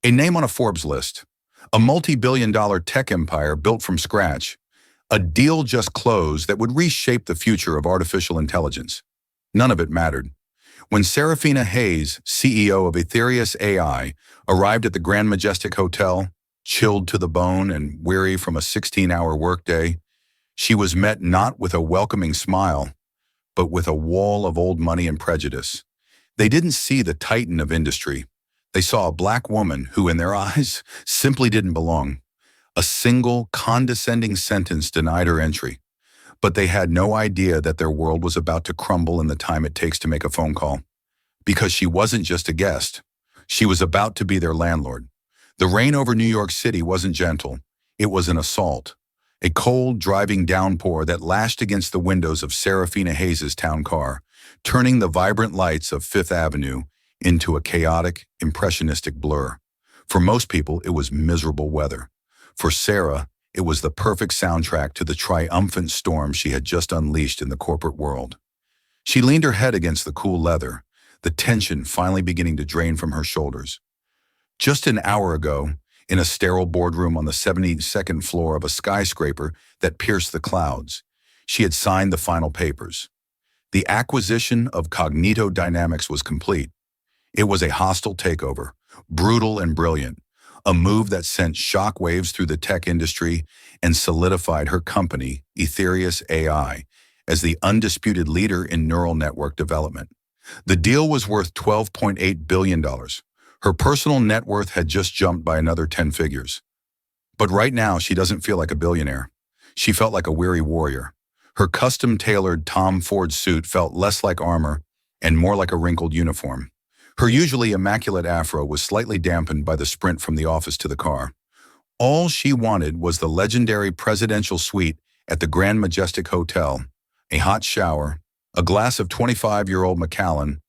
A name on a Forbes list. A multi-billion-dollar tech empire built from scratch. A deal just closed that would reshape the future of artificial intelligence. None of it mattered. When Serafina Hayes, CEO of Ethereus AI, arrived at the Grand Majestic Hotel, chilled to the bone and weary from a 16-hour workday, she was met not with a welcoming smile, but with a wall of old money and prejudice. They didn't see the titan of industry. They saw a black woman who, in their eyes, simply didn't belong. A single, condescending sentence denied her entry. But they had no idea that their world was about to crumble in the time it takes to make a phone call. Because she wasn't just a guest. She was about to be their landlord. The rain over New York City wasn't gentle. It was an assault. A cold, driving downpour that lashed against the windows of Serafina Hayes' town car, turning the vibrant lights of Fifth Avenue into a chaotic, impressionistic blur. For most people, it was miserable weather. For Sarah, it was the perfect soundtrack to the triumphant storm she had just unleashed in the corporate world. She leaned her head against the cool leather, the tension finally beginning to drain from her shoulders. Just an hour ago, in a sterile boardroom on the 72nd floor of a skyscraper that pierced the clouds, she had signed the final papers. The acquisition of Cognito Dynamics was complete. It was a hostile takeover, brutal and brilliant, a move that sent shockwaves through the tech industry and solidified her company, Ethereus AI, as the undisputed leader in neural network development. The deal was worth $12.8 billion. Her personal net worth had just jumped by another 10 figures. But right now, she doesn't feel like a billionaire. She felt like a weary warrior. Her custom-tailored Tom Ford suit felt less like armor and more like a wrinkled uniform. Her usually immaculate afro was slightly dampened by the sprint from the office to the car. All she wanted was the legendary presidential suite at the Grand Majestic Hotel, a hot shower, a glass of 25-year-old Macallan,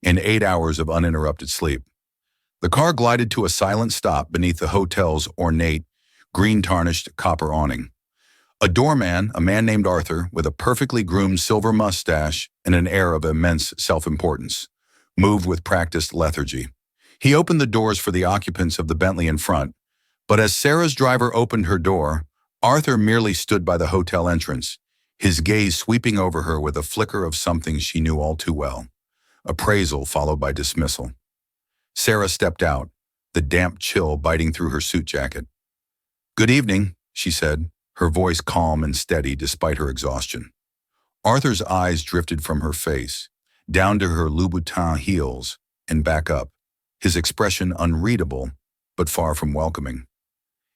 and 8 hours of uninterrupted sleep. The car glided to a silent stop beneath the hotel's ornate, green-tarnished copper awning. A doorman, a man named Arthur, with a perfectly groomed silver mustache and an air of immense self-importance, moved with practiced lethargy. He opened the doors for the occupants of the Bentley in front, but as Sarah's driver opened her door, Arthur merely stood by the hotel entrance, his gaze sweeping over her with a flicker of something she knew all too well, appraisal followed by dismissal. Sarah stepped out, the damp chill biting through her suit jacket. "Good evening," she said, her voice calm and steady despite her exhaustion. Arthur's eyes drifted from her face, down to her Louboutin heels, and back up, his expression unreadable, but far from welcoming.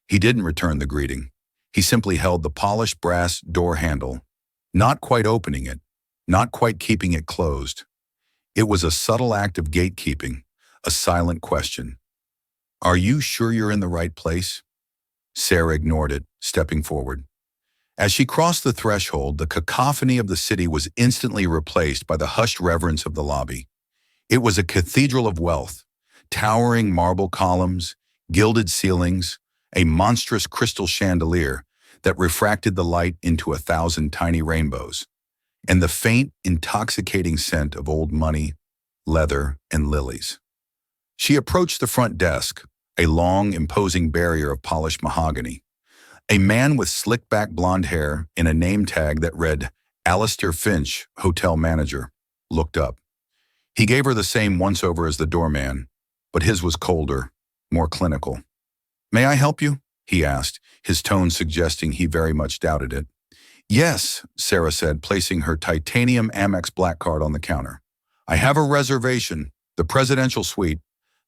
He didn't return the greeting. He simply held the polished brass door handle, not quite opening it, not quite keeping it closed. It was a subtle act of gatekeeping, a silent question. "Are you sure you're in the right place?" Sarah ignored it, stepping forward. As she crossed the threshold, the cacophony of the city was instantly replaced by the hushed reverence of the lobby. It was a cathedral of wealth, towering marble columns, gilded ceilings, a monstrous crystal chandelier that refracted the light into 1,000 tiny rainbows, and the faint, intoxicating scent of old money, leather, and lilies. She approached the front desk, a long, imposing barrier of polished mahogany. A man with slick-back blonde hair and a name tag that read Alistair Finch, hotel manager, looked up. He gave her the same once-over as the doorman, but his was colder, more clinical. "May I help you?" he asked, his tone suggesting he very much doubted it. "Yes," Sarah said, placing her titanium Amex black card on the counter. "I have a reservation, the presidential suite.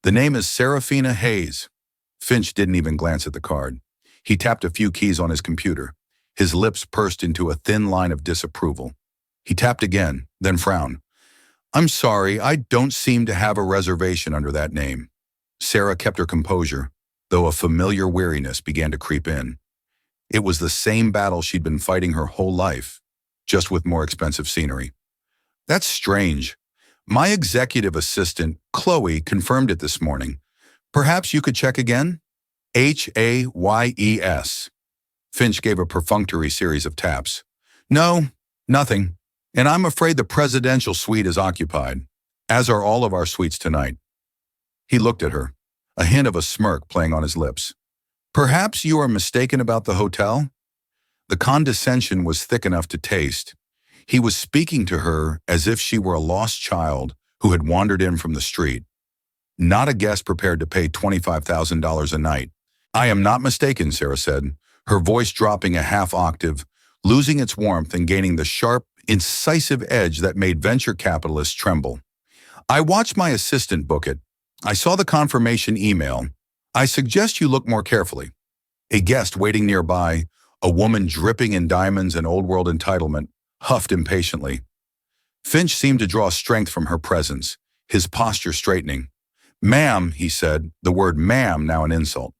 The name is Serafina Hayes." Finch didn't even glance at the card. He tapped a few keys on his computer. His lips pursed into a thin line of disapproval. He tapped again, then frowned. "I'm sorry, I don't seem to have a reservation under that name." Sarah kept her composure, though a familiar weariness began to creep in. It was the same battle she'd been fighting her whole life, just with more expensive scenery. "That's strange. My executive assistant, Chloe, confirmed it this morning. Perhaps you could check again?" "Hayes." Finch gave a perfunctory series of taps. "No, nothing. And I'm afraid the presidential suite is occupied, as are all of our suites tonight." He looked at her. a hint of a smirk playing on his lips. Perhaps you are mistaken about the hotel? The condescension was thick enough to taste. He was speaking to her as if she were a lost child who had wandered in from the street, not a guest prepared to pay $25,000 a night. I am not mistaken, Sarah said, her voice dropping a half octave, losing its warmth and gaining the sharp, incisive edge that made venture capitalists tremble. I watched my assistant book it. I saw the confirmation email. I suggest you look more carefully. A guest waiting nearby, a woman dripping in diamonds and old-world entitlement, huffed impatiently. Finch seemed to draw strength from her presence, his posture straightening. Ma'am, he said, the word ma'am now an insult.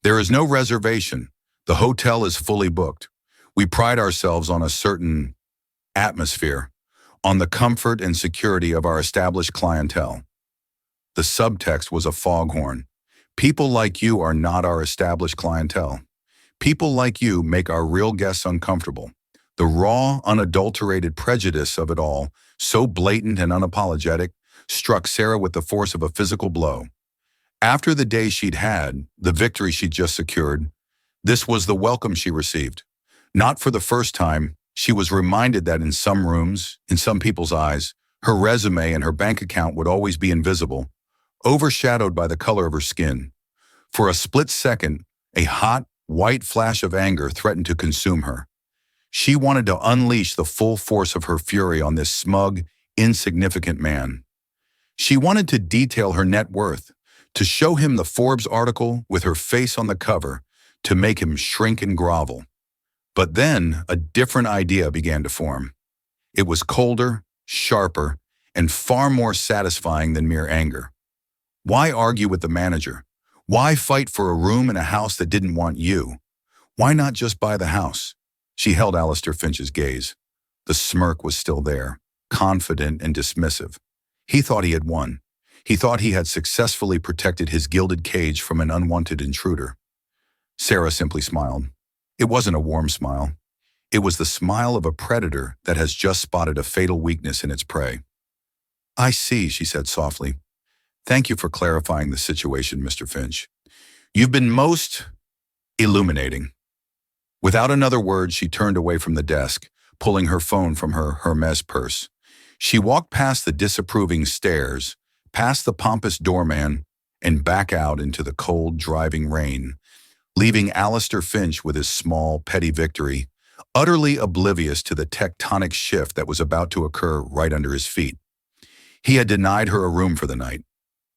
There is no reservation. The hotel is fully booked. We pride ourselves on a certain atmosphere, on the comfort and security of our established clientele. The subtext was a foghorn. People like you are not our established clientele. People like you make our real guests uncomfortable. The raw, unadulterated prejudice of it all, so blatant and unapologetic, struck Sarah with the force of a physical blow. After the day she'd had, the victory she'd just secured, this was the welcome she received. Not for the first time, she was reminded that in some rooms, in some people's eyes, her resume and her bank account would always be invisible, overshadowed by the color of her skin. For a split second, a hot, white flash of anger threatened to consume her. She wanted to unleash the full force of her fury on this smug, insignificant man. She wanted to detail her net worth, to show him the Forbes article with her face on the cover, to make him shrink and grovel. But then a different idea began to form. It was colder, sharper, and far more satisfying than mere anger. Why argue with the manager? Why fight for a room in a house that didn't want you? Why not just buy the house? She held Alistair Finch's gaze. The smirk was still there, confident and dismissive. He thought he had won. He thought he had successfully protected his gilded cage from an unwanted intruder. Sarah simply smiled. It wasn't a warm smile. It was the smile of a predator that has just spotted a fatal weakness in its prey. I see, she said softly. Thank you for clarifying the situation, Mr. Finch. You've been most illuminating. Without another word, she turned away from the desk, pulling her phone from her Hermes purse. She walked past the disapproving stares, past the pompous doorman, and back out into the cold, driving rain, leaving Alistair Finch with his small, petty victory, utterly oblivious to the tectonic shift that was about to occur right under his feet. He had denied her a room for the night.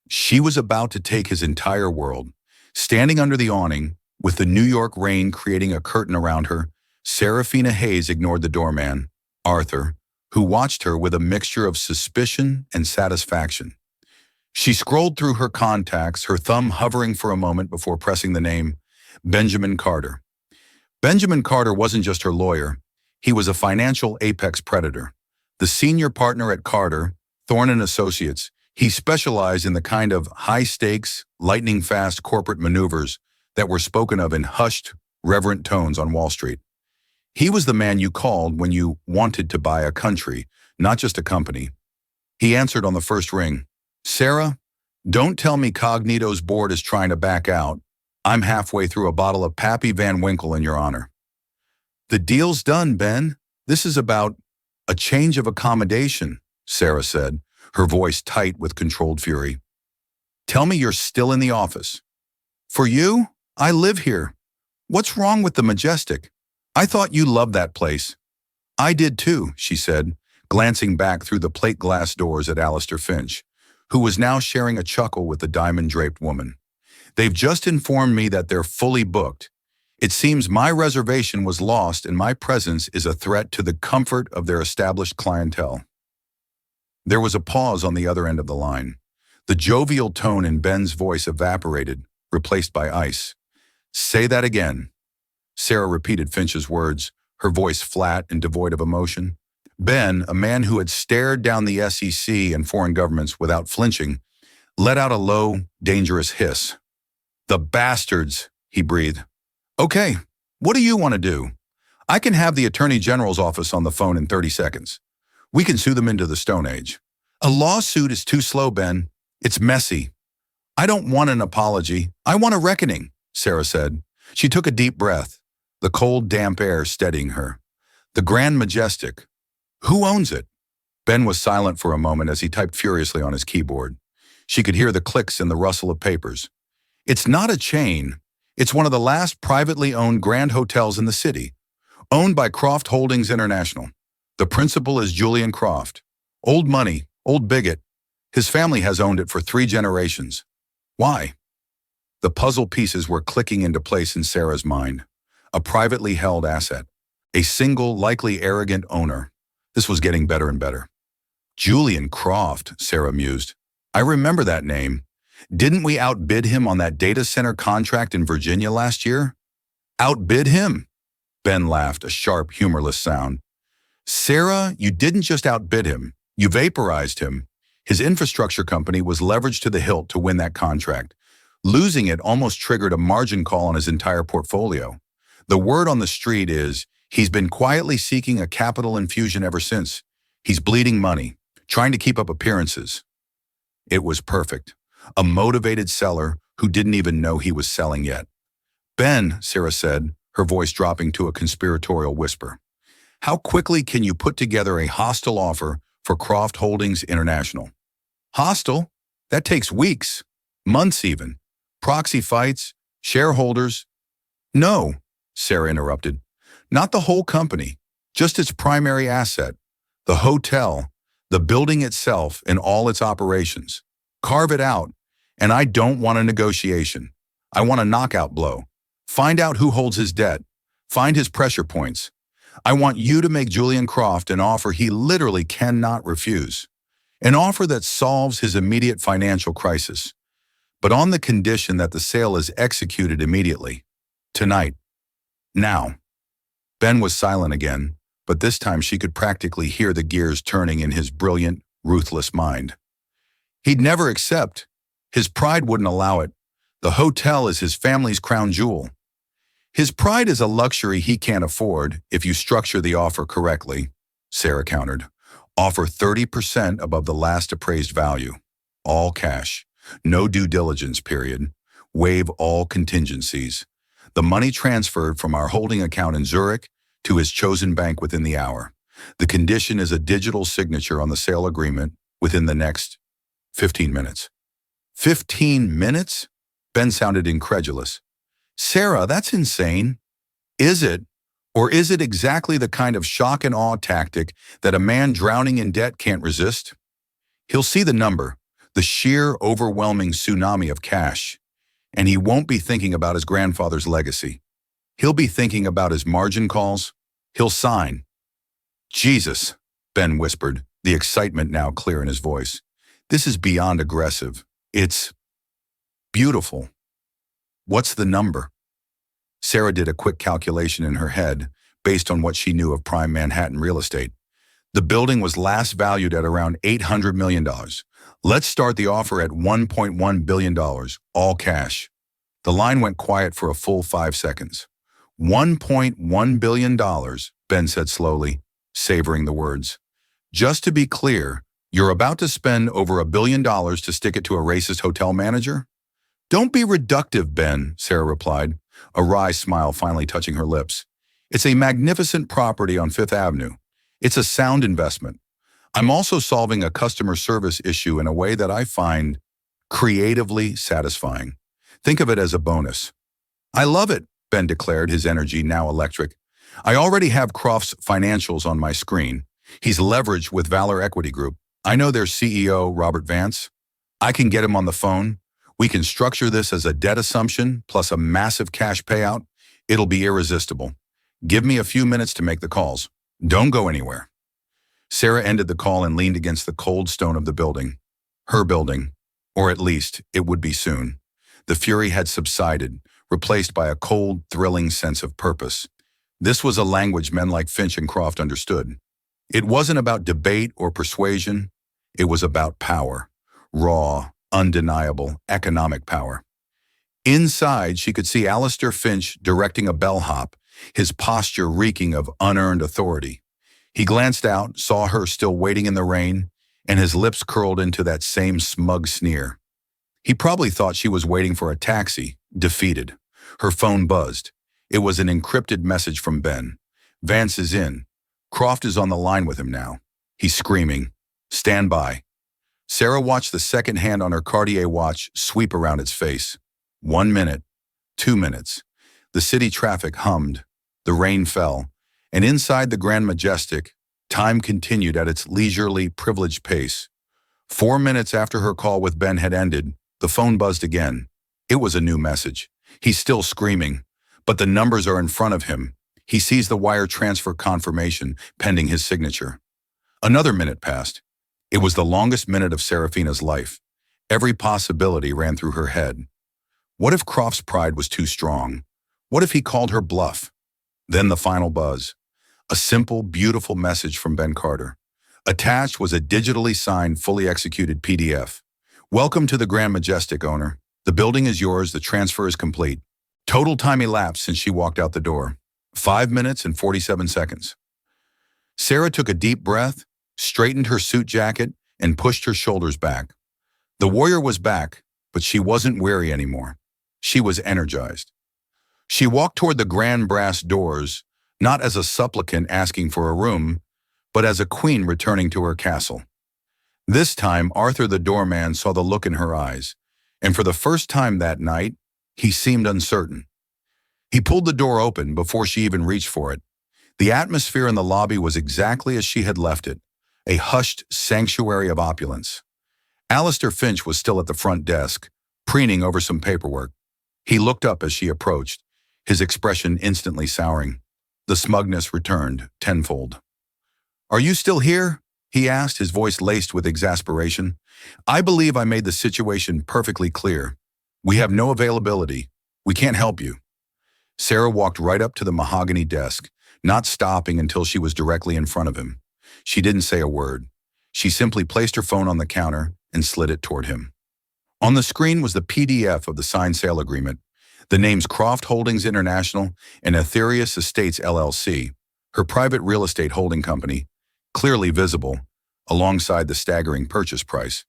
She was about to take his entire world. Standing under the awning, with the New York rain creating a curtain around her, Serafina Hayes ignored the doorman, Arthur, who watched her with a mixture of suspicion and satisfaction. She scrolled through her contacts, her thumb hovering for a moment before pressing the name Benjamin Carter. Benjamin Carter wasn't just her lawyer. He was a financial apex predator. The senior partner at Carter, Thorne & Associates, he specialized in the kind of high-stakes, lightning-fast corporate maneuvers that were spoken of in hushed, reverent tones on Wall Street. He was the man you called when you wanted to buy a country, not just a company. He answered on the first ring. Sarah, don't tell me Cognito's board is trying to back out. I'm halfway through a bottle of Pappy Van Winkle in your honor. The deal's done, Ben. This is about a change of accommodation, Sarah said, her voice tight with controlled fury. Tell me you're still in the office. For you? I live here. What's wrong with the Majestic? I thought you loved that place. I did too, she said, glancing back through the plate glass doors at Alistair Finch, who was now sharing a chuckle with the diamond-draped woman. They've just informed me that they're fully booked. It seems my reservation was lost and my presence is a threat to the comfort of their established clientele. There was a pause on the other end of the line. The jovial tone in Ben's voice evaporated, replaced by ice. Say that again. Sarah repeated Finch's words, her voice flat and devoid of emotion. Ben, a man who had stared down the SEC and foreign governments without flinching, let out a low, dangerous hiss. The bastards, he breathed. Okay, what do you want to do? I can have the Attorney General's office on the phone in 30 seconds. We can sue them into the Stone Age. A lawsuit is too slow, Ben. It's messy. I don't want an apology. I want a reckoning, Sarah said. She took a deep breath, the cold, damp air steadying her. The Grand Majestic. Who owns it? Ben was silent for a moment as he typed furiously on his keyboard. She could hear the clicks and the rustle of papers. It's not a chain. It's one of the last privately owned grand hotels in the city, owned by Croft Holdings International. The principal is Julian Croft. Old money, old bigot. His family has owned it for 3 generations. Why? The puzzle pieces were clicking into place in Sarah's mind. A privately held asset. A single, likely arrogant owner. This was getting better and better. Julian Croft, Sarah mused. I remember that name. Didn't we outbid him on that data center contract in Virginia last year? Outbid him? Ben laughed, a sharp, humorless sound. Sarah, you didn't just outbid him. You vaporized him. His infrastructure company was leveraged to the hilt to win that contract. Losing it almost triggered a margin call on his entire portfolio. The word on the street is he's been quietly seeking a capital infusion ever since. He's bleeding money, trying to keep up appearances. It was perfect. A motivated seller who didn't even know he was selling yet. Ben, Sarah said, her voice dropping to a conspiratorial whisper. How quickly can you put together a hostile offer for Croft Holdings International? Hostile? That takes weeks, months even. Proxy fights, shareholders. No, Sarah interrupted. Not the whole company, just its primary asset. The hotel, the building itself and all its operations. Carve it out, and I don't want a negotiation. I want a knockout blow. Find out who holds his debt. Find his pressure points. I want you to make Julian Croft an offer he literally cannot refuse. An offer that solves his immediate financial crisis, but on the condition that the sale is executed immediately. Tonight. Now. Ben was silent again, but this time she could practically hear the gears turning in his brilliant, ruthless mind. He'd never accept. His pride wouldn't allow it. The hotel is his family's crown jewel. His pride is a luxury he can't afford if you structure the offer correctly, Sarah countered. Offer 30% above the last appraised value. All cash. No due diligence period. Waive all contingencies. The money transferred from our holding account in Zurich to his chosen bank within the hour. The condition is a digital signature on the sale agreement within the next 15 minutes. 15 minutes? Ben sounded incredulous. Sarah, that's insane. Is it? Or is it exactly the kind of shock and awe tactic that a man drowning in debt can't resist? He'll see the number, the sheer, overwhelming tsunami of cash, and he won't be thinking about his grandfather's legacy. He'll be thinking about his margin calls. He'll sign. Jesus, Ben whispered, the excitement now clear in his voice. This is beyond aggressive. It's beautiful. What's the number? Sarah did a quick calculation in her head based on what she knew of prime Manhattan real estate. The building was last valued at around $800 million. Let's start the offer at $1.1 billion, all cash. The line went quiet for a full 5 seconds. $1.1 billion, Ben said slowly, savoring the words. Just to be clear, you're about to spend over $1 billion to stick it to a racist hotel manager? Don't be reductive, Ben, Sarah replied, a wry smile finally touching her lips. It's a magnificent property on Fifth Avenue. It's a sound investment. I'm also solving a customer service issue in a way that I find creatively satisfying. Think of it as a bonus. I love it, Ben declared, his energy now electric. I already have Croft's financials on my screen. He's leveraged with Valor Equity Group. I know their CEO, Robert Vance. I can get him on the phone. We can structure this as a debt assumption plus a massive cash payout. It'll be irresistible. Give me a few minutes to make the calls. Don't go anywhere. Sarah ended the call and leaned against the cold stone of the building. Her building, or at least it would be soon. The fury had subsided, replaced by a cold, thrilling sense of purpose. This was a language men like Finch and Croft understood. It wasn't about debate or persuasion. It was about power. Raw, undeniable economic power. Inside, she could see Alistair Finch directing a bellhop, his posture reeking of unearned authority. He glanced out, saw her still waiting in the rain, and his lips curled into that same smug sneer. He probably thought she was waiting for a taxi, defeated. Her phone buzzed. It was an encrypted message from Ben. Vance is in. Croft is on the line with him now. He's screaming, "Stand by." Sarah watched the second hand on her Cartier watch sweep around its face. 1 minute, 2 minutes. The city traffic hummed. The rain fell. And inside the Grand Majestic, time continued at its leisurely, privileged pace. 4 minutes after her call with Ben had ended, the phone buzzed again. It was a new message. He's still screaming, but the numbers are in front of him. He sees the wire transfer confirmation pending his signature. Another minute passed. It was the longest minute of Serafina's life. Every possibility ran through her head. What if Croft's pride was too strong? What if he called her bluff? Then the final buzz. A simple, beautiful message from Ben Carter. Attached was a digitally signed, fully executed PDF. "Welcome to the Grand Majestic, owner. The building is yours, the transfer is complete." Total time elapsed since she walked out the door. 5 minutes and 47 seconds. Sarah took a deep breath, straightened her suit jacket, and pushed her shoulders back. The warrior was back, but she wasn't weary anymore. She was energized. She walked toward the grand brass doors, not as a supplicant asking for a room, but as a queen returning to her castle. This time, Arthur the doorman saw the look in her eyes, and for the first time that night, he seemed uncertain. He pulled the door open before she even reached for it. The atmosphere in the lobby was exactly as she had left it, a hushed sanctuary of opulence. Alistair Finch was still at the front desk, preening over some paperwork. He looked up as she approached, his expression instantly souring. The smugness returned tenfold. "Are you still here?" he asked, his voice laced with exasperation. "I believe I made the situation perfectly clear. We have no availability. We can't help you." Sarah walked right up to the mahogany desk, not stopping until she was directly in front of him. She didn't say a word. She simply placed her phone on the counter and slid it toward him. On the screen was the PDF of the signed sale agreement, the names Croft Holdings International and Aetherius Estates LLC, her private real estate holding company, clearly visible, alongside the staggering purchase price.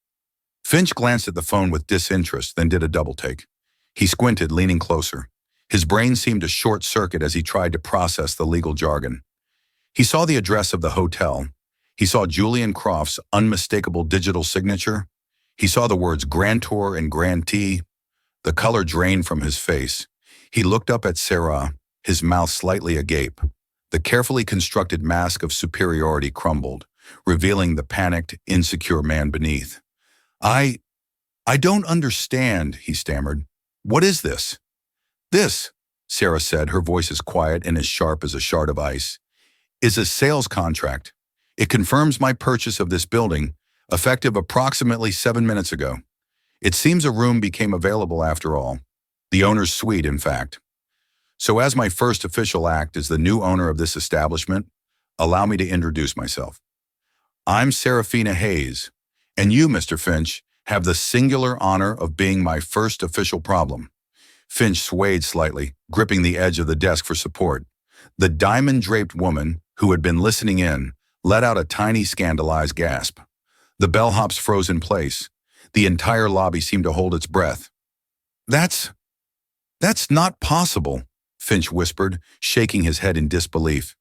Finch glanced at the phone with disinterest, then did a double-take. He squinted, leaning closer. His brain seemed to short-circuit as he tried to process the legal jargon. He saw the address of the hotel. He saw Julian Croft's unmistakable digital signature. He saw the words grantor and grantee. The color drained from his face. He looked up at Sarah, his mouth slightly agape. The carefully constructed mask of superiority crumbled, revealing the panicked, insecure man beneath. I don't understand," he stammered. "What is this?" "This," Sarah said, her voice as quiet and as sharp as a shard of ice, "is a sales contract. It confirms my purchase of this building, effective approximately 7 minutes ago. It seems a room became available after all. The owner's suite, in fact. So as my first official act as the new owner of this establishment, allow me to introduce myself. I'm Serafina Hayes, and you, Mr. Finch, have the singular honor of being my first official problem." Finch swayed slightly, gripping the edge of the desk for support. The diamond-draped woman, who had been listening in, let out a tiny scandalized gasp. The bellhops froze in place. The entire lobby seemed to hold its breath. That's not possible," Finch whispered, shaking his head in disbelief.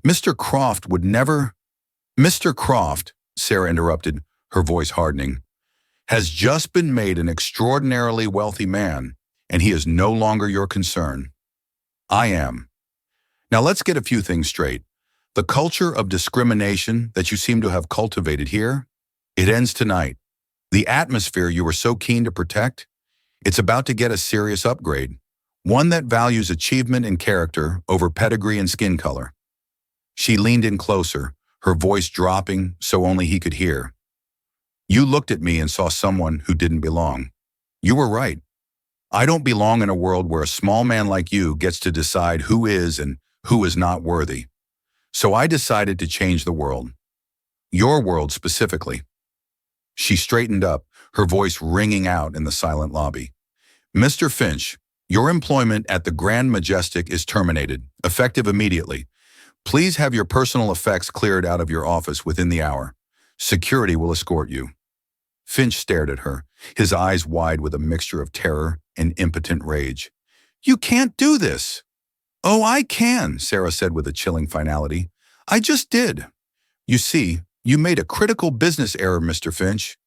"Mr. Croft would never—" "Mr. Croft," Sarah interrupted, her voice hardening, "has just been made an extraordinarily wealthy man, and he is no longer your concern. I am. Now let's get a few things straight. The culture of discrimination that you seem to have cultivated here, it ends tonight. The atmosphere you were so keen to protect, it's about to get a serious upgrade, one that values achievement and character over pedigree and skin color." She leaned in closer, her voice dropping so only he could hear. "You looked at me and saw someone who didn't belong. You were right. I don't belong in a world where a small man like you gets to decide who is and who is not worthy. So I decided to change the world. Your world specifically." She straightened up, her voice ringing out in the silent lobby. "Mr. Finch, your employment at the Grand Majestic is terminated, effective immediately. Please have your personal effects cleared out of your office within the hour. Security will escort you." Finch stared at her, his eyes wide with a mixture of terror and impotent rage. "You can't do this." "Oh, I can," Sarah said with a chilling finality. "I just did." "You see, you made a critical business error, Mr. Finch.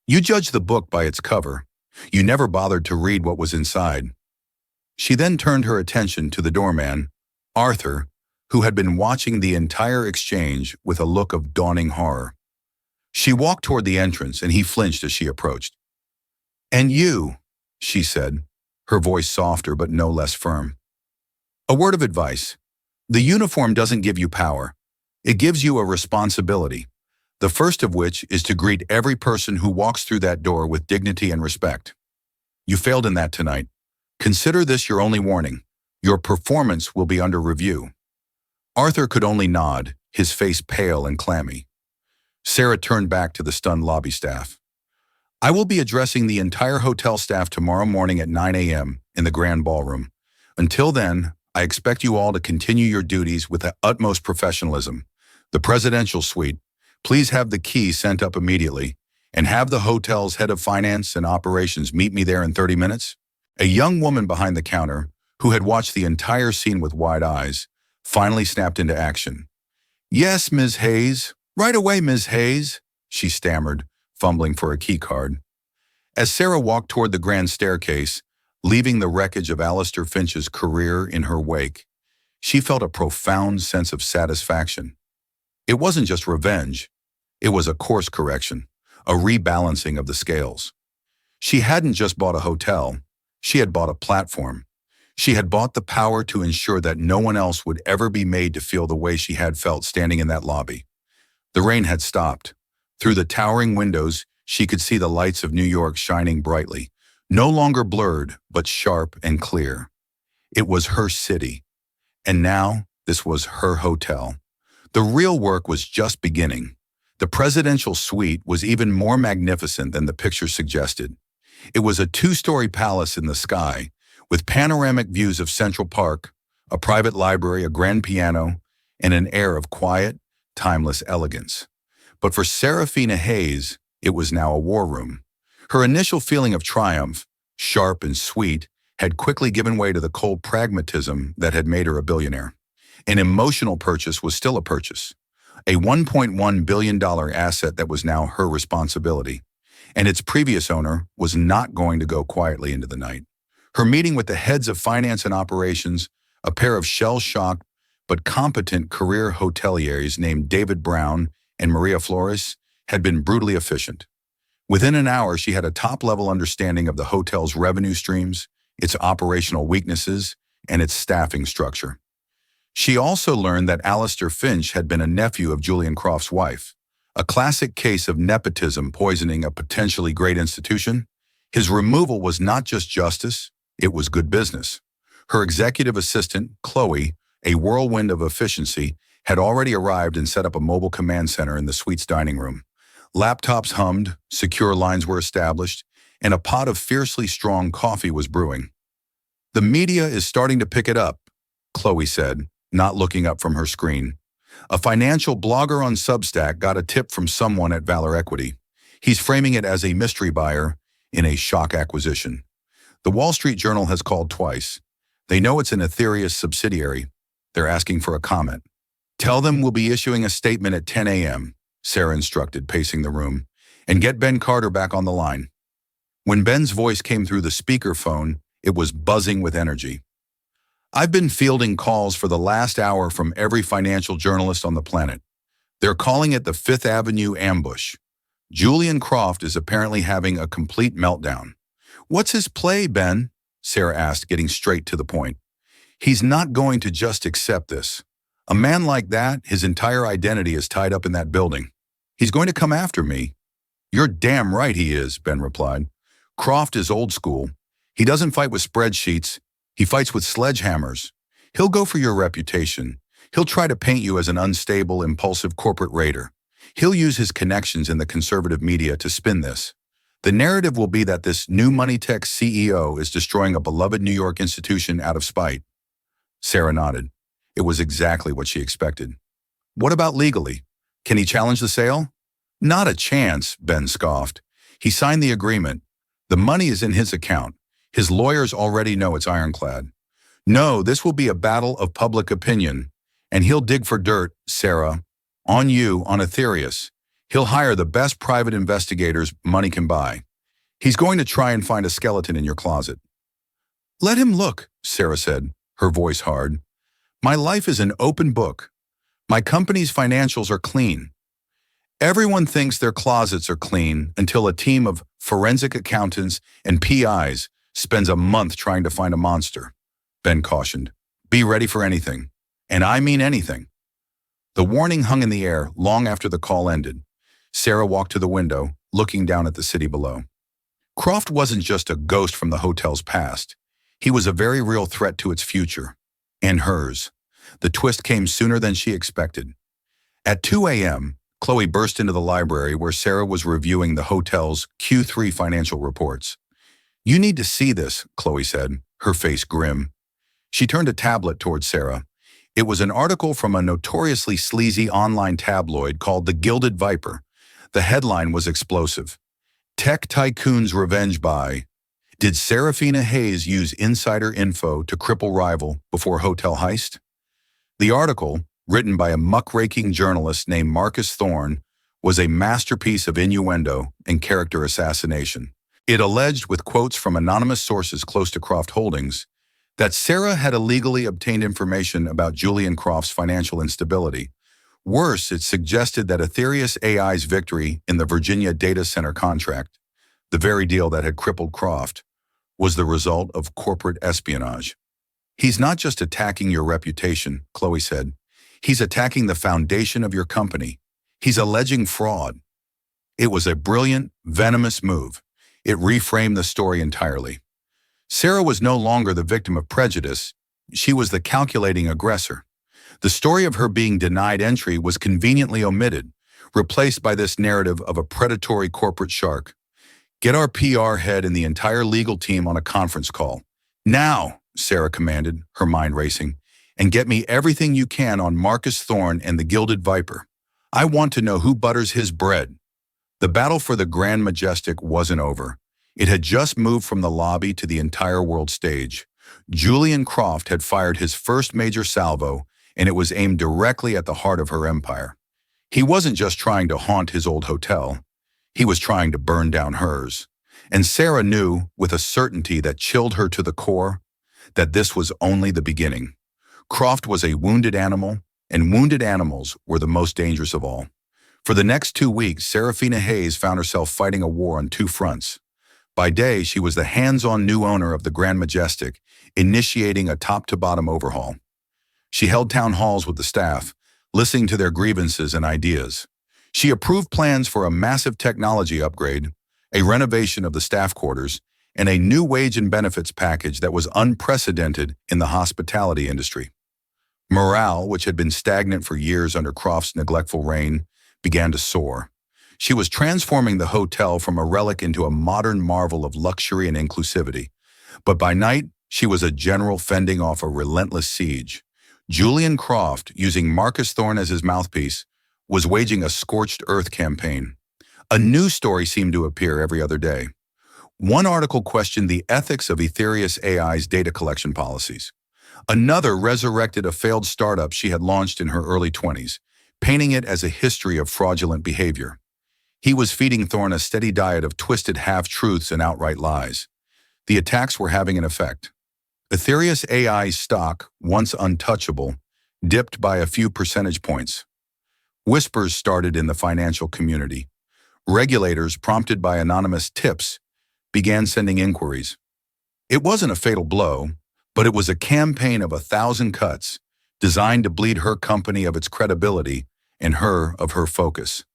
You judged the book by its cover. You never bothered to read what was inside." She then turned her attention to the doorman, Arthur, who had been watching the entire exchange with a look of dawning horror. She walked toward the entrance and he flinched as she approached. "And you," she said, her voice softer but no less firm. "A word of advice. The uniform doesn't give you power. It gives you a responsibility, the first of which is to greet every person who walks through that door with dignity and respect. You failed in that tonight. Consider this your only warning. Your performance will be under review." Arthur could only nod, his face pale and clammy. Sarah turned back to the stunned lobby staff. "I will be addressing the entire hotel staff tomorrow morning at 9 a.m. in the grand ballroom. Until then, I expect you all to continue your duties with the utmost professionalism. The presidential suite, please have the key sent up immediately, and have the hotel's head of finance and operations meet me there in 30 minutes. A young woman behind the counter, who had watched the entire scene with wide eyes, finally snapped into action. "Yes, Ms. Hayes. Right away, Ms. Hayes," she stammered, fumbling for a key card. As Sarah walked toward the grand staircase, leaving the wreckage of Alistair Finch's career in her wake, she felt a profound sense of satisfaction. It wasn't just revenge. It was a course correction, a rebalancing of the scales. She hadn't just bought a hotel. She had bought a platform. She had bought the power to ensure that no one else would ever be made to feel the way she had felt standing in that lobby. The rain had stopped. Through the towering windows, she could see the lights of New York shining brightly, no longer blurred, but sharp and clear. It was her city. And now, this was her hotel. The real work was just beginning. The presidential suite was even more magnificent than the picture suggested. It was a two-story palace in the sky, with panoramic views of Central Park, a private library, a grand piano, and an air of quiet, timeless elegance. But for Serafina Hayes, it was now a war room. Her initial feeling of triumph, sharp and sweet, had quickly given way to the cold pragmatism that had made her a billionaire. An emotional purchase was still a purchase, a $1.1 billion asset that was now her responsibility. And its previous owner was not going to go quietly into the night. Her meeting with the heads of finance and operations, a pair of shell-shocked but competent career hoteliers named David Brown and Maria Flores, had been brutally efficient. Within an hour, she had a top-level understanding of the hotel's revenue streams, its operational weaknesses, and its staffing structure. She also learned that Alistair Finch had been a nephew of Julian Croft's wife, a classic case of nepotism poisoning a potentially great institution. His removal was not just justice, it was good business. Her executive assistant, Chloe, a whirlwind of efficiency, had already arrived and set up a mobile command center in the suite's dining room. Laptops hummed, secure lines were established, and a pot of fiercely strong coffee was brewing. "The media is starting to pick it up," Chloe said, not looking up from her screen. "A financial blogger on Substack got a tip from someone at Valor Equity. He's framing it as a mystery buyer in a shock acquisition. The Wall Street Journal has called twice. They know it's an Ethereum subsidiary. They're asking for a comment." "Tell them we'll be issuing a statement at 10 a.m., Sarah instructed, pacing the room, "and get Ben Carter back on the line." When Ben's voice came through the speakerphone, it was buzzing with energy. "I've been fielding calls for the last hour from every financial journalist on the planet. They're calling it the Fifth Avenue ambush. Julian Croft is apparently having a complete meltdown." "What's his play, Ben?" Sarah asked, getting straight to the point. "He's not going to just accept this. A man like that, his entire identity is tied up in that building. He's going to come after me." "You're damn right he is," Ben replied. "Croft is old school. He doesn't fight with spreadsheets. He fights with sledgehammers. He'll go for your reputation. He'll try to paint you as an unstable, impulsive corporate raider. He'll use his connections in the conservative media to spin this. The narrative will be that this new money tech CEO is destroying a beloved New York institution out of spite." Sarah nodded. It was exactly what she expected. "What about legally? Can he challenge the sale?" "Not a chance," Ben scoffed. He signed the agreement. The money is in his account. His lawyers already know it's ironclad. No, this will be a battle of public opinion. And he'll dig for dirt, Sarah. On you, on Aetherius. He'll hire the best private investigators money can buy. He's going to try and find a skeleton in your closet. Let him look, Sarah said, her voice hard. My life is an open book. My company's financials are clean. Everyone thinks their closets are clean until a team of forensic accountants and PIs spends a month trying to find a monster. Ben cautioned. Be ready for anything. And I mean anything. The warning hung in the air long after the call ended. Sarah walked to the window, looking down at the city below. Croft wasn't just a ghost from the hotel's past. He was a very real threat to its future. And hers. The twist came sooner than she expected. At 2 a.m., Chloe burst into the library where Sarah was reviewing the hotel's Q3 financial reports. You need to see this, Chloe said, her face grim. She turned a tablet towards Sarah. It was an article from a notoriously sleazy online tabloid called The Gilded Viper. The headline was explosive. Tech Tycoon's Revenge by. Did Serafina Hayes use insider info to cripple rival before hotel heist? The article, written by a muckraking journalist named Marcus Thorne, was a masterpiece of innuendo and character assassination. It alleged, with quotes from anonymous sources close to Croft Holdings, that Sarah had illegally obtained information about Julian Croft's financial instability. Worse, it suggested that Aetherius AI's victory in the Virginia data center contract, the very deal that had crippled Croft, was the result of corporate espionage. He's not just attacking your reputation, Chloe said. He's attacking the foundation of your company. He's alleging fraud. It was a brilliant, venomous move. It reframed the story entirely. Sarah was no longer the victim of prejudice. She was the calculating aggressor. The story of her being denied entry was conveniently omitted, replaced by this narrative of a predatory corporate shark. Get our PR head and the entire legal team on a conference call. Now, Sarah commanded, her mind racing, and get me everything you can on Marcus Thorne and the Gilded Viper. I want to know who butters his bread. The battle for the Grand Majestic wasn't over. It had just moved from the lobby to the entire world stage. Julian Croft had fired his first major salvo, and it was aimed directly at the heart of her empire. He wasn't just trying to haunt his old hotel. He was trying to burn down hers. And Sarah knew, with a certainty that chilled her to the core, that this was only the beginning. Croft was a wounded animal, and wounded animals were the most dangerous of all. For the next 2 weeks, Serafina Hayes found herself fighting a war on two fronts. By day, she was the hands-on new owner of the Grand Majestic, initiating a top-to-bottom overhaul. She held town halls with the staff, listening to their grievances and ideas. She approved plans for a massive technology upgrade, a renovation of the staff quarters, and a new wage and benefits package that was unprecedented in the hospitality industry. Morale, which had been stagnant for years under Croft's neglectful reign, began to soar. She was transforming the hotel from a relic into a modern marvel of luxury and inclusivity. But by night, she was a general fending off a relentless siege. Julian Croft, using Marcus Thorne as his mouthpiece, was waging a scorched earth campaign. A new story seemed to appear every other day. One article questioned the ethics of Aetherius AI's data collection policies. Another resurrected a failed startup she had launched in her early 20s, painting it as a history of fraudulent behavior. He was feeding Thorne a steady diet of twisted half-truths and outright lies. The attacks were having an effect. Aetherius AI's stock, once untouchable, dipped by a few percentage points. Whispers started in the financial community. Regulators, prompted by anonymous tips, began sending inquiries. It wasn't a fatal blow, but it was a campaign of 1,000 cuts, designed to bleed her company of its credibility and her of her focus.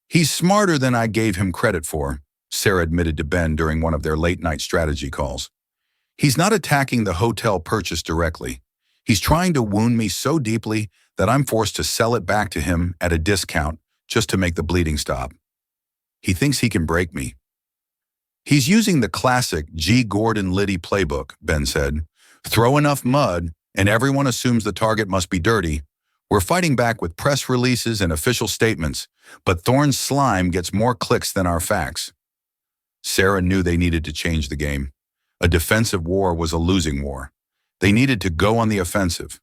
He's smarter than I gave him credit for, Sarah admitted to Ben during one of their late-night strategy calls. He's not attacking the hotel purchase directly. He's trying to wound me so deeply that I'm forced to sell it back to him at a discount just to make the bleeding stop. He thinks he can break me. He's using the classic G. Gordon Liddy playbook, Ben said. Throw enough mud, and everyone assumes the target must be dirty. We're fighting back with press releases and official statements, but Thorne's slime gets more clicks than our facts. Sarah knew they needed to change the game. A defensive war was a losing war. They needed to go on the offensive.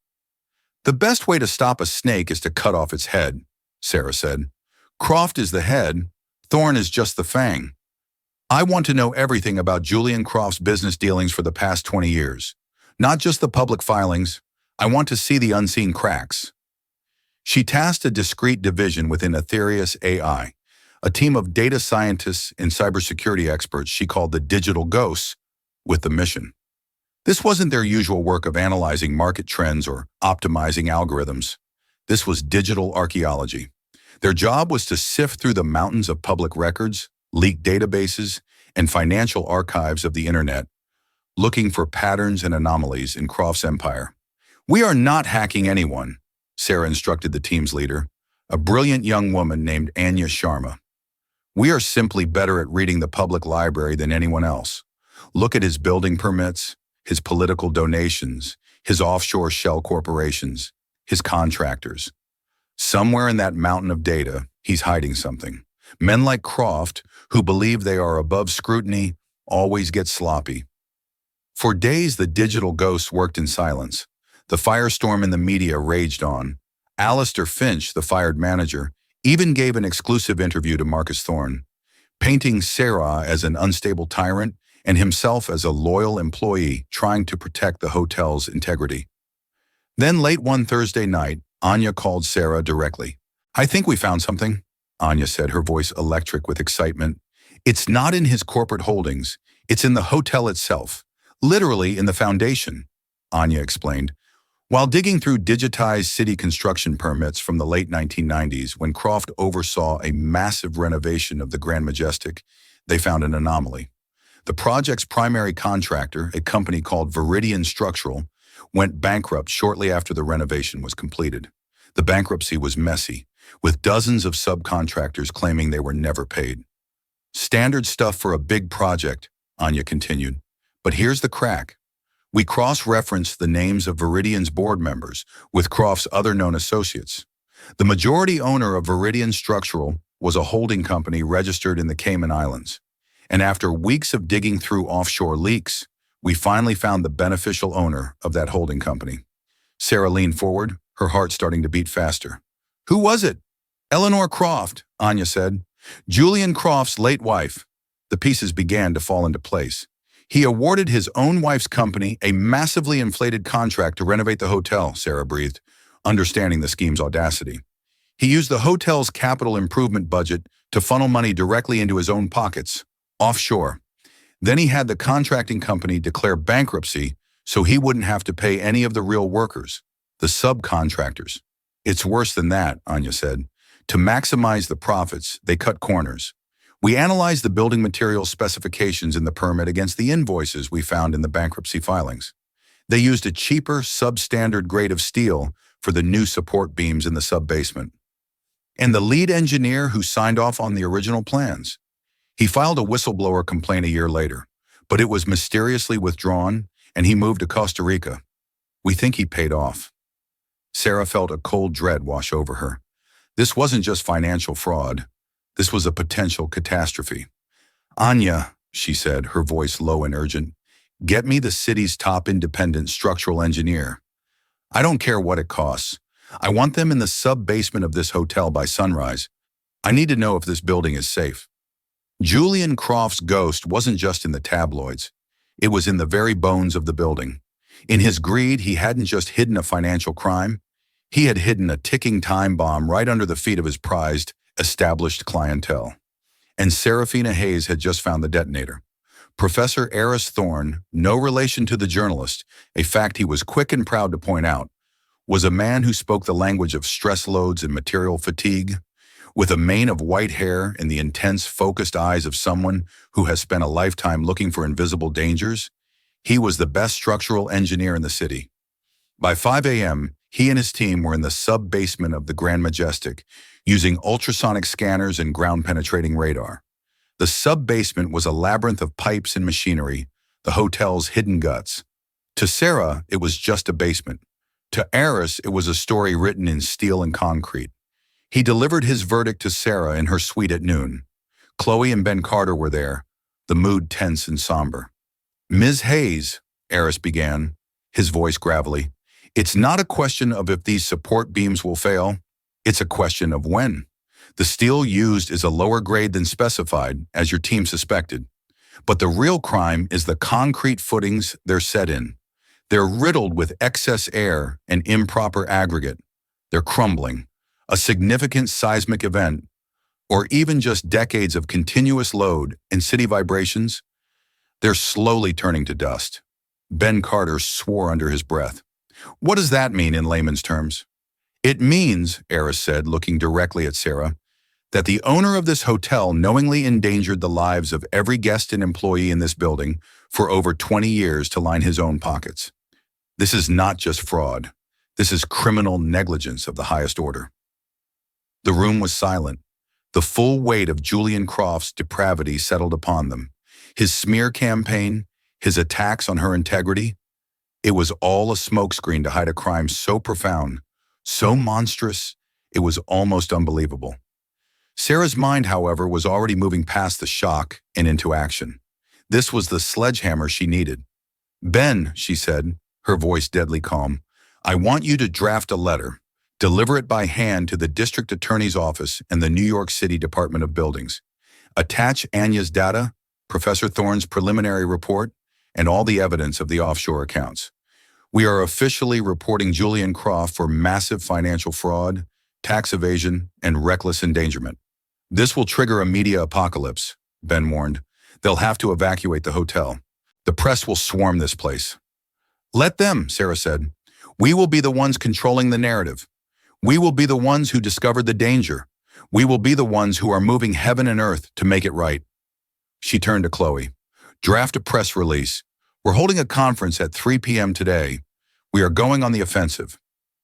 The best way to stop a snake is to cut off its head, Sarah said. Croft is the head, Thorne is just the fang. I want to know everything about Julian Croft's business dealings for the past 20 years. Not just the public filings. I want to see the unseen cracks. She tasked a discrete division within Aetherius AI, a team of data scientists and cybersecurity experts she called the Digital Ghosts, with the mission. This wasn't their usual work of analyzing market trends or optimizing algorithms. This was digital archaeology. Their job was to sift through the mountains of public records, leaked databases, and financial archives of the internet, looking for patterns and anomalies in Croft's empire. We are not hacking anyone, Sarah instructed the team's leader, a brilliant young woman named Anya Sharma. We are simply better at reading the public library than anyone else. Look at his building permits, his political donations, his offshore shell corporations, his contractors. Somewhere in that mountain of data, he's hiding something. Men like Croft, who believe they are above scrutiny, always get sloppy. For days, the digital ghosts worked in silence. The firestorm in the media raged on. Alistair Finch, the fired manager, even gave an exclusive interview to Marcus Thorne, painting Sarah as an unstable tyrant and himself as a loyal employee trying to protect the hotel's integrity. Then late one Thursday night, Anya called Sarah directly. I think we found something, Anya said, her voice electric with excitement. It's not in his corporate holdings. It's in the hotel itself. Literally in the foundation, Anya explained. While digging through digitized city construction permits from the late 1990s, when Croft oversaw a massive renovation of the Grand Majestic, they found an anomaly. The project's primary contractor, a company called Viridian Structural, went bankrupt shortly after the renovation was completed. The bankruptcy was messy, with dozens of subcontractors claiming they were never paid. Standard stuff for a big project, Anya continued. But here's the crack. We cross-referenced the names of Viridian's board members with Croft's other known associates. The majority owner of Viridian Structural was a holding company registered in the Cayman Islands. And after weeks of digging through offshore leaks, we finally found the beneficial owner of that holding company. Sarah leaned forward, her heart starting to beat faster. Who was it? Eleanor Croft, Anya said. Julian Croft's late wife. The pieces began to fall into place. He awarded his own wife's company a massively inflated contract to renovate the hotel, Sarah breathed, understanding the scheme's audacity. He used the hotel's capital improvement budget to funnel money directly into his own pockets, offshore. Then he had the contracting company declare bankruptcy so he wouldn't have to pay any of the real workers, the subcontractors. It's worse than that, Anya said. To maximize the profits, they cut corners. We analyzed the building material specifications in the permit against the invoices we found in the bankruptcy filings. They used a cheaper, substandard grade of steel for the new support beams in the sub-basement. And the lead engineer who signed off on the original plans. He filed a whistleblower complaint a year later, but it was mysteriously withdrawn, and he moved to Costa Rica. We think he paid off. Sarah felt a cold dread wash over her. This wasn't just financial fraud. This was a potential catastrophe. Anya, she said, her voice low and urgent, get me the city's top independent structural engineer. I don't care what it costs. I want them in the sub-basement of this hotel by sunrise. I need to know if this building is safe. Julian Croft's ghost wasn't just in the tabloids. It was in the very bones of the building. In his greed, he hadn't just hidden a financial crime. He had hidden a ticking time bomb right under the feet of his prized, established clientele. And Serafina Hayes had just found the detonator. Professor Eris Thorne, no relation to the journalist, a fact he was quick and proud to point out, was a man who spoke the language of stress loads and material fatigue. With a mane of white hair and the intense, focused eyes of someone who has spent a lifetime looking for invisible dangers, he was the best structural engineer in the city. By 5 a.m., he and his team were in the sub-basement of the Grand Majestic, using ultrasonic scanners and ground-penetrating radar. The sub-basement was a labyrinth of pipes and machinery, the hotel's hidden guts. To Sarah, it was just a basement. To Eris, it was a story written in steel and concrete. He delivered his verdict to Sarah in her suite at noon. Chloe and Ben Carter were there, the mood tense and somber. "Ms. Hayes," Eris began, his voice gravelly, "it's not a question of if these support beams will fail. It's a question of when. The steel used is a lower grade than specified, as your team suspected. But the real crime is the concrete footings they're set in. They're riddled with excess air and improper aggregate. They're crumbling. A significant seismic event, or even just decades of continuous load and city vibrations, they're slowly turning to dust." Ben Carter swore under his breath. "What does that mean in layman's terms?" "It means," Eris said, looking directly at Sarah, "that the owner of this hotel knowingly endangered the lives of every guest and employee in this building for over 20 years to line his own pockets. This is not just fraud. This is criminal negligence of the highest order." The room was silent. The full weight of Julian Croft's depravity settled upon them. His smear campaign, his attacks on her integrity, it was all a smokescreen to hide a crime so profound, so monstrous, it was almost unbelievable. Sarah's mind, however, was already moving past the shock and into action. This was the sledgehammer she needed. "Ben," she said, her voice deadly calm, "I want you to draft a letter. Deliver it by hand to the district attorney's office and the New York City Department of Buildings. Attach Anya's data, Professor Thorne's preliminary report, and all the evidence of the offshore accounts. We are officially reporting Julian Croft for massive financial fraud, tax evasion, and reckless endangerment. This will trigger a media apocalypse," Ben warned. "They'll have to evacuate the hotel. The press will swarm this place." "Let them," Sarah said. "We will be the ones controlling the narrative. We will be the ones who discovered the danger. We will be the ones who are moving heaven and earth to make it right." She turned to Chloe. "Draft a press release. We're holding a conference at 3 p.m. today. We are going on the offensive."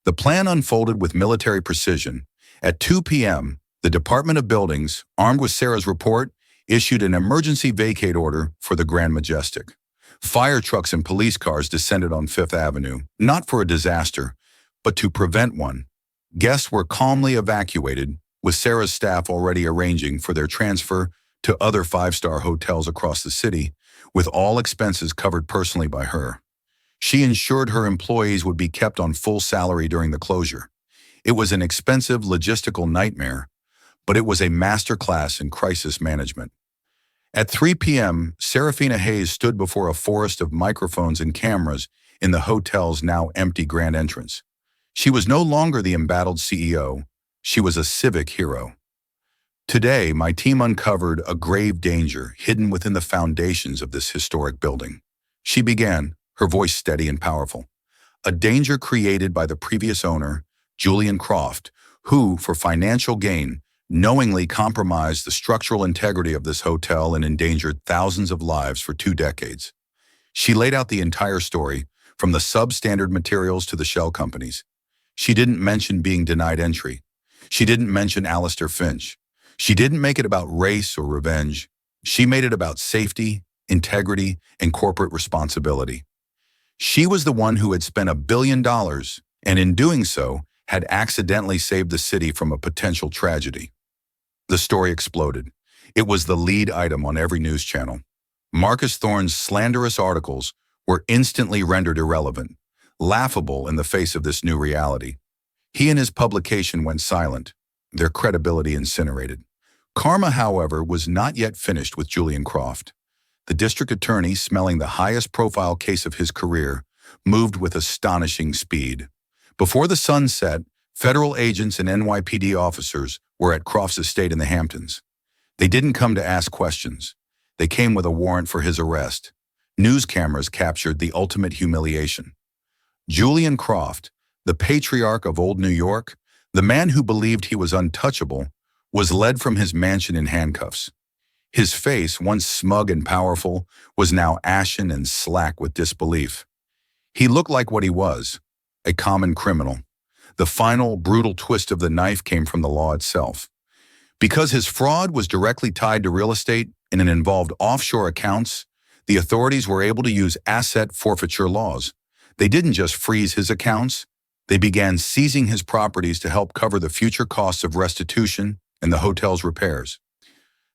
The plan unfolded with military precision. At 2 p.m., the Department of Buildings, armed with Sarah's report, issued an emergency vacate order for the Grand Majestic. Fire trucks and police cars descended on Fifth Avenue, not for a disaster, but to prevent one. Guests were calmly evacuated, with Sarah's staff already arranging for their transfer to other five-star hotels across the city, with all expenses covered personally by her. She ensured her employees would be kept on full salary during the closure. It was an expensive logistical nightmare, but it was a masterclass in crisis management. At 3 p.m., Serafina Hayes stood before a forest of microphones and cameras in the hotel's now empty grand entrance. She was no longer the embattled CEO. She was a civic hero. "Today, my team uncovered a grave danger hidden within the foundations of this historic building," she began, her voice steady and powerful. "A danger created by the previous owner, Julian Croft, who, for financial gain, knowingly compromised the structural integrity of this hotel and endangered thousands of lives for 2 decades. She laid out the entire story, from the substandard materials to the shell companies. She didn't mention being denied entry. She didn't mention Alistair Finch. She didn't make it about race or revenge. She made it about safety, integrity, and corporate responsibility. She was the one who had spent $1 billion, and in doing so, had accidentally saved the city from a potential tragedy. The story exploded. It was the lead item on every news channel. Marcus Thorne's slanderous articles were instantly rendered irrelevant, laughable in the face of this new reality. He and his publication went silent, their credibility incinerated. Karma, however, was not yet finished with Julian Croft. The district attorney, smelling the highest-profile case of his career, moved with astonishing speed. Before the sun set, federal agents and NYPD officers were at Croft's estate in the Hamptons. They didn't come to ask questions. They came with a warrant for his arrest. News cameras captured the ultimate humiliation. Julian Croft, the patriarch of old New York, the man who believed he was untouchable, was led from his mansion in handcuffs. His face, once smug and powerful, was now ashen and slack with disbelief. He looked like what he was, a common criminal. The final, brutal twist of the knife came from the law itself. Because his fraud was directly tied to real estate and it involved offshore accounts, the authorities were able to use asset forfeiture laws. They didn't just freeze his accounts. They began seizing his properties to help cover the future costs of restitution and the hotel's repairs.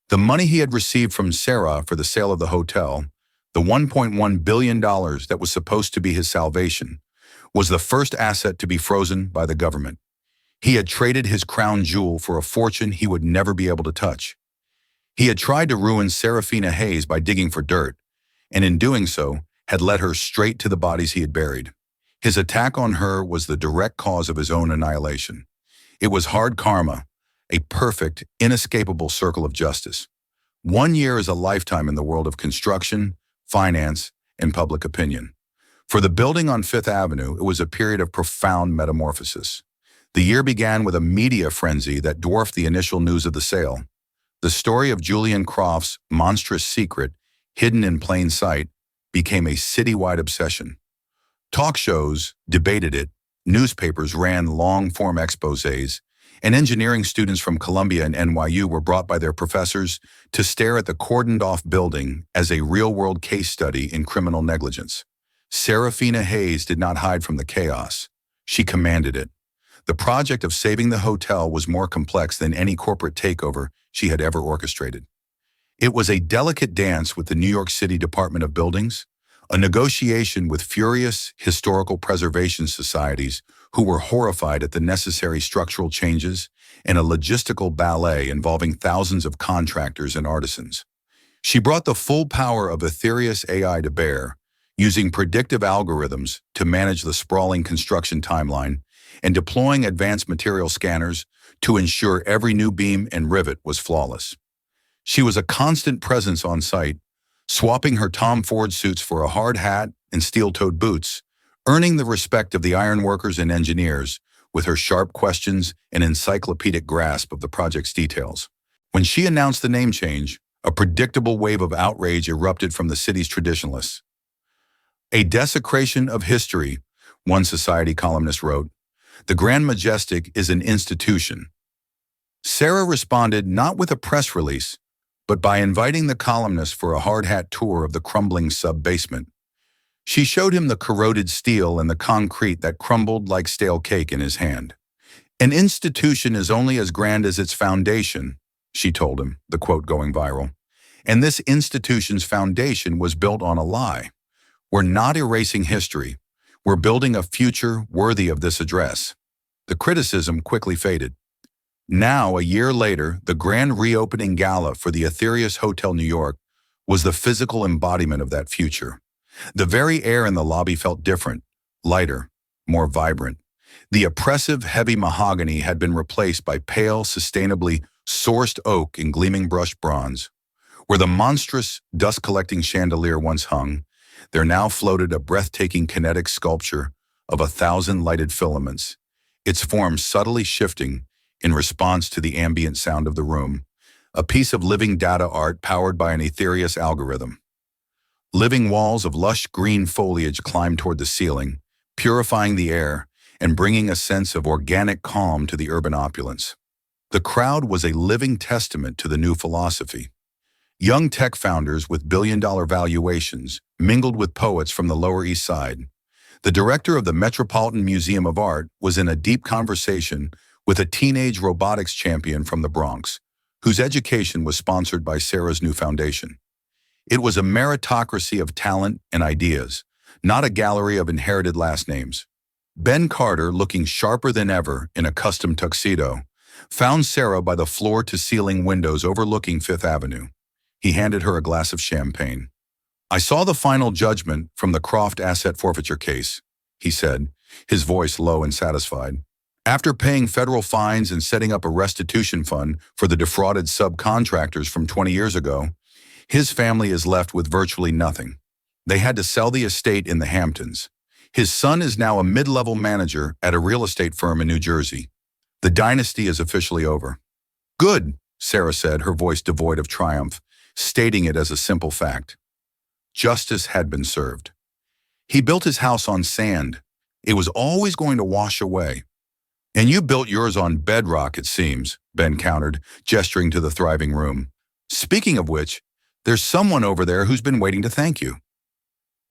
The money he had received from Sarah for the sale of the hotel, the $1.1 billion that was supposed to be his salvation, was the first asset to be frozen by the government. He had traded his crown jewel for a fortune he would never be able to touch. He had tried to ruin Serafina Hayes by digging for dirt, and in doing so, had led her straight to the bodies he had buried. His attack on her was the direct cause of his own annihilation. It was hard karma, a perfect, inescapable circle of justice. 1 year is a lifetime in the world of construction, finance, and public opinion. For the building on Fifth Avenue, it was a period of profound metamorphosis. The year began with a media frenzy that dwarfed the initial news of the sale. The story of Julian Croft's monstrous secret, hidden in plain sight, became a citywide obsession. Talk shows debated it, newspapers ran long-form exposés, and engineering students from Columbia and NYU were brought by their professors to stare at the cordoned-off building as a real-world case study in criminal negligence. Serafina Hayes did not hide from the chaos. She commanded it. The project of saving the hotel was more complex than any corporate takeover she had ever orchestrated. It was a delicate dance with the New York City Department of Buildings, a negotiation with furious historical preservation societies who were horrified at the necessary structural changes, and a logistical ballet involving thousands of contractors and artisans. She brought the full power of Ethereus AI to bear, using predictive algorithms to manage the sprawling construction timeline and deploying advanced material scanners to ensure every new beam and rivet was flawless. She was a constant presence on site, swapping her Tom Ford suits for a hard hat and steel-toed boots, earning the respect of the ironworkers and engineers with her sharp questions and encyclopedic grasp of the project's details. When she announced the name change, a predictable wave of outrage erupted from the city's traditionalists. "A desecration of history," one Society columnist wrote. "The Grand Majestic is an institution." Sarah responded not with a press release, but by inviting the columnist for a hard-hat tour of the crumbling sub-basement. She showed him the corroded steel and the concrete that crumbled like stale cake in his hand. "An institution is only as grand as its foundation," she told him, the quote going viral. And this institution's foundation was built on a lie. "We're not erasing history. We're building a future worthy of this address." The criticism quickly faded. Now, a year later, the grand reopening gala for the Ethereus Hotel New York was the physical embodiment of that future. The very air in the lobby felt different, lighter, more vibrant. The oppressive, heavy mahogany had been replaced by pale, sustainably sourced oak and gleaming brushed bronze. Where the monstrous, dust-collecting chandelier once hung, there now floated a breathtaking kinetic sculpture of 1,000 lighted filaments, its form subtly shifting in response to the ambient sound of the room, a piece of living data art powered by an Ethereus algorithm. Living walls of lush green foliage climbed toward the ceiling, purifying the air and bringing a sense of organic calm to the urban opulence. The crowd was a living testament to the new philosophy. Young tech founders with billion-dollar valuations mingled with poets from the Lower East Side. The director of the Metropolitan Museum of Art was in a deep conversation with a teenage robotics champion from the Bronx, whose education was sponsored by Sarah's new foundation. It was a meritocracy of talent and ideas, not a gallery of inherited last names. Ben Carter, looking sharper than ever in a custom tuxedo, found Sarah by the floor-to-ceiling windows overlooking Fifth Avenue. He handed her a glass of champagne. "I saw the final judgment from the Croft asset forfeiture case," he said, his voice low and satisfied. "After paying federal fines and setting up a restitution fund for the defrauded subcontractors from 20 years ago, his family is left with virtually nothing. They had to sell the estate in the Hamptons. His son is now a mid-level manager at a real estate firm in New Jersey. The dynasty is officially over." "Good," Sarah said, her voice devoid of triumph, stating it as a simple fact. Justice had been served. "He built his house on sand. It was always going to wash away." "And you built yours on bedrock, it seems," Ben countered, gesturing to the thriving room. "Speaking of which, there's someone over there who's been waiting to thank you."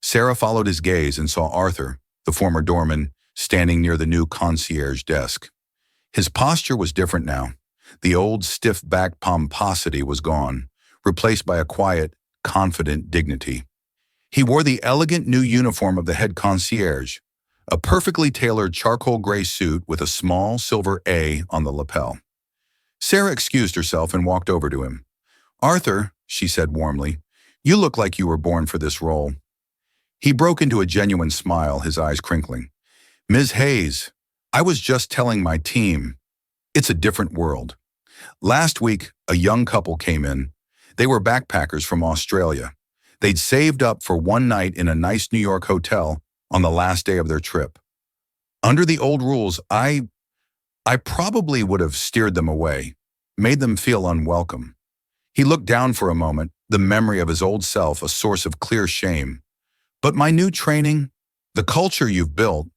Sarah followed his gaze and saw Arthur, the former doorman, standing near the new concierge desk. His posture was different now. The old stiff-backed pomposity was gone, replaced by a quiet, confident dignity. He wore the elegant new uniform of the head concierge, a perfectly tailored charcoal gray suit with a small silver A on the lapel. Sarah excused herself and walked over to him. "Arthur," she said warmly, "you look like you were born for this role." He broke into a genuine smile, his eyes crinkling. "Ms. Hayes, I was just telling my team, it's a different world. Last week, a young couple came in. They were backpackers from Australia. They'd saved up for one night in a nice New York hotel on the last day of their trip. Under the old rules, I probably would have steered them away, made them feel unwelcome." He looked down for a moment, the memory of his old self a source of clear shame. "But my new training, the culture you've built,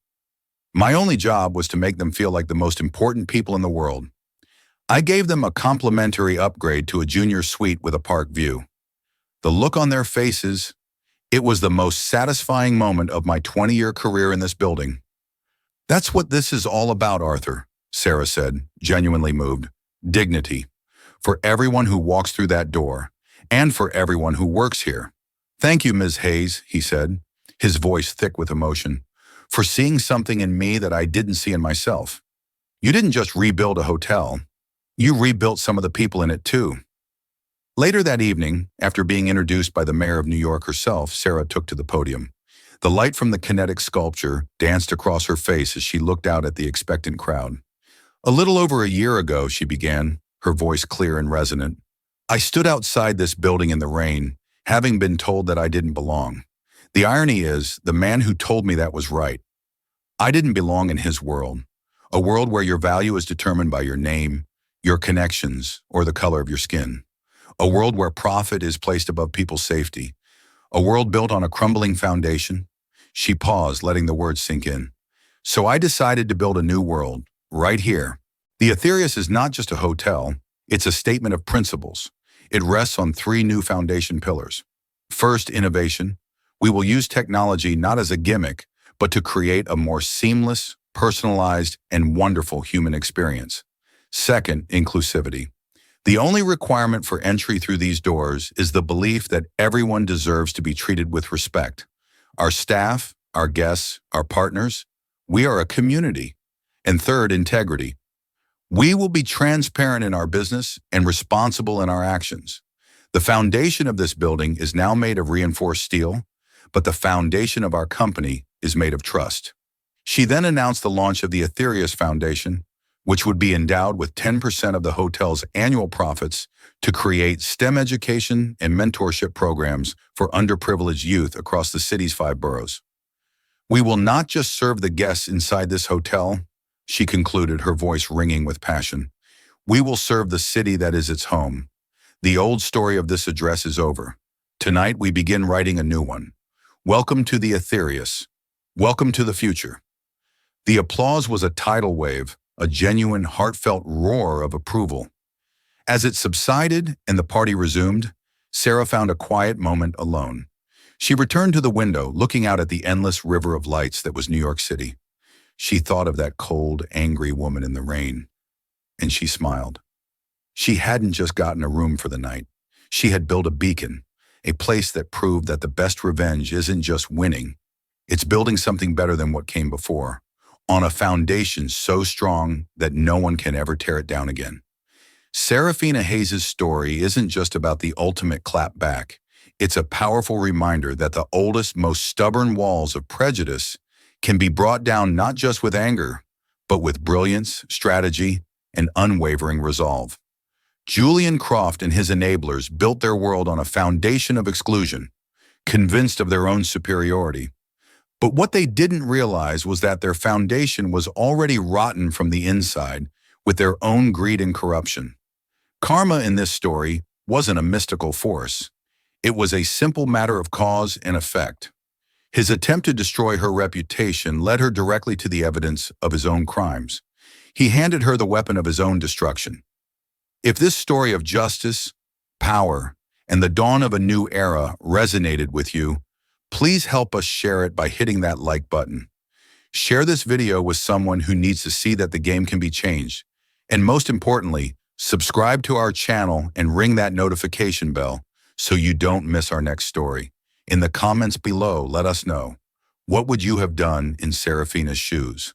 my only job was to make them feel like the most important people in the world. I gave them a complimentary upgrade to a junior suite with a park view. The look on their faces, it was the most satisfying moment of my 20-year career in this building." "That's what this is all about, Arthur," Sarah said, genuinely moved. "Dignity. For everyone who walks through that door, and for everyone who works here." "Thank you, Ms. Hayes," he said, his voice thick with emotion, "for seeing something in me that I didn't see in myself. You didn't just rebuild a hotel. You rebuilt some of the people in it too." Later that evening, after being introduced by the mayor of New York herself, Sarah took to the podium. The light from the kinetic sculpture danced across her face as she looked out at the expectant crowd. "A little over a year ago," she began, her voice clear and resonant, "I stood outside this building in the rain, having been told that I didn't belong. The irony is, the man who told me that was right. I didn't belong in his world, a world where your value is determined by your name, your connections, or the color of your skin. A world where profit is placed above people's safety. A world built on a crumbling foundation." She paused, letting the words sink in. "So I decided to build a new world, right here. The Aetherius is not just a hotel, it's a statement of principles. It rests on three new foundation pillars. First, innovation. We will use technology not as a gimmick, but to create a more seamless, personalized, and wonderful human experience. Second, inclusivity. The only requirement for entry through these doors is the belief that everyone deserves to be treated with respect. Our staff, our guests, our partners, we are a community. And third, integrity. We will be transparent in our business and responsible in our actions. The foundation of this building is now made of reinforced steel, but the foundation of our company is made of trust." She then announced the launch of the Aetherius Foundation, which would be endowed with 10% of the hotel's annual profits to create STEM education and mentorship programs for underprivileged youth across the city's 5 boroughs. "We will not just serve the guests inside this hotel," she concluded, her voice ringing with passion. "We will serve the city that is its home. The old story of this address is over. Tonight we begin writing a new one. Welcome to the Aetherius. Welcome to the future." The applause was a tidal wave, a genuine, heartfelt roar of approval. As it subsided and the party resumed, Sarah found a quiet moment alone. She returned to the window, looking out at the endless river of lights that was New York City. She thought of that cold, angry woman in the rain, and she smiled. She hadn't just gotten a room for the night. She had built a beacon, a place that proved that the best revenge isn't just winning, it's building something better than what came before, on a foundation so strong that no one can ever tear it down again. Serafina Hayes' story isn't just about the ultimate clap back. It's a powerful reminder that the oldest, most stubborn walls of prejudice can be brought down not just with anger, but with brilliance, strategy, and unwavering resolve. Julian Croft and his enablers built their world on a foundation of exclusion, convinced of their own superiority. But what they didn't realize was that their foundation was already rotten from the inside with their own greed and corruption. Karma in this story wasn't a mystical force. It was a simple matter of cause and effect. His attempt to destroy her reputation led her directly to the evidence of his own crimes. He handed her the weapon of his own destruction. If this story of justice, power, and the dawn of a new era resonated with you, please help us share it by hitting that like button. Share this video with someone who needs to see that the game can be changed. And most importantly, Subscribe to our channel and ring that notification bell so you don't miss our next story. In the comments below, let us know, what would you have done in Serafina's shoes?